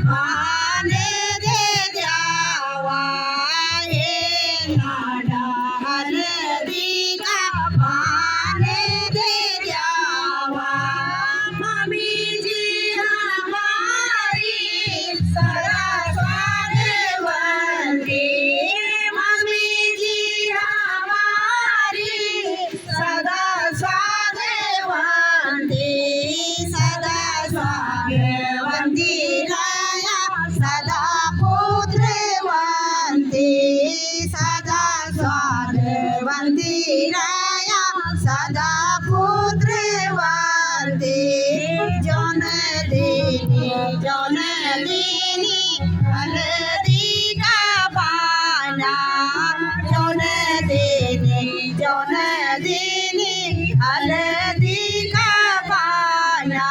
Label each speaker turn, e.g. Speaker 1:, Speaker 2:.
Speaker 1: भाने दे द्यावा हे नाडा हळदी का भाने दे द्यावा मम्मी जी हमारी सदा स्वागवंती मम्मी जी हमारी सदा स्वागवंती सदा स्वागवंती राया सदा पुत्रवंती सदा स्वागवंती राया सदा पुत्रवंती जनदिनी हळदी का पाना जनदिनी हळदी का पाना